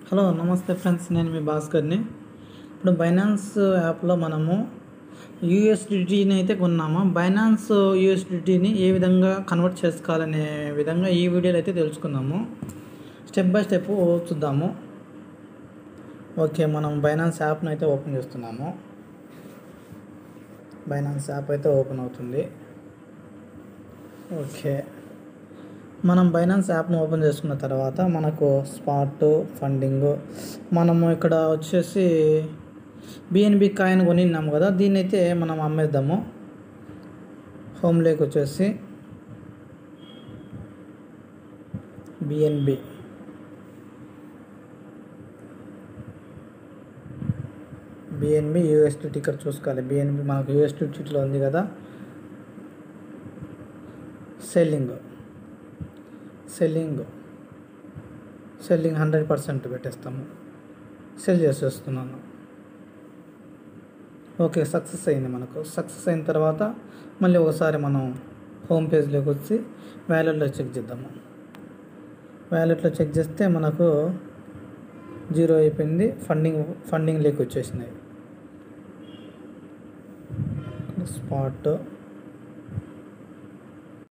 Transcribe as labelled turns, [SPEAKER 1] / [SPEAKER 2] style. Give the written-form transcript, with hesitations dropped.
[SPEAKER 1] Hello నమస్తే friends, నేను మీ భాస్కర్ని. ఇప్పుడు బైనాన్స్ యాప్లో మనము యూఎస్డిటీని అయితే కొన్నాము. బైనాన్స్ యూఎస్డిటీని ఏ విధంగా కన్వర్ట్ చేసుకోవాలనే విధంగా ఈ వీడియోలో అయితే తెలుసుకుందాము. స్టెప్ బై స్టెప్ చూద్దాము. ఓకే, మనం బైనాన్స్ యాప్ని అయితే ఓపెన్ చేస్తున్నాము. బైనాన్స్ యాప్ అయితే ఓపెన్ అవుతుంది. ఓకే, మనం బైనాన్స్ యాప్ను ఓపెన్ చేసుకున్న తర్వాత మనకు స్పాట్ ఫండింగ్, మనము ఇక్కడ వచ్చేసి బిఎన్బి కాయిన్ కొనిన్నాము కదా, దీన్ని అయితే మనం అమ్మేద్దాము. హోమ్లోకి వచ్చేసి బిఎన్బి యూఎస్డిటీ ఇక్కడ చూసుకోవాలి. బిఎన్బి మనకు యూఎస్డిటీలో ఉంది కదా. సెల్లింగ్ 100% పెట్టేస్తాము. సెల్ చేసేస్తున్నాను. ఓకే, సక్సెస్ అయింది. మనకు సక్సెస్ అయిన తర్వాత మళ్ళీ ఒకసారి మనం హోమ్ పేజ్లోకి వచ్చి వ్యాలెట్లో చెక్ చేద్దాము. వ్యాలెట్లో చెక్ చేస్తే మనకు 0 అయిపోయింది. ఫండింగ్ లేక వచ్చేసినాయి. స్పాట్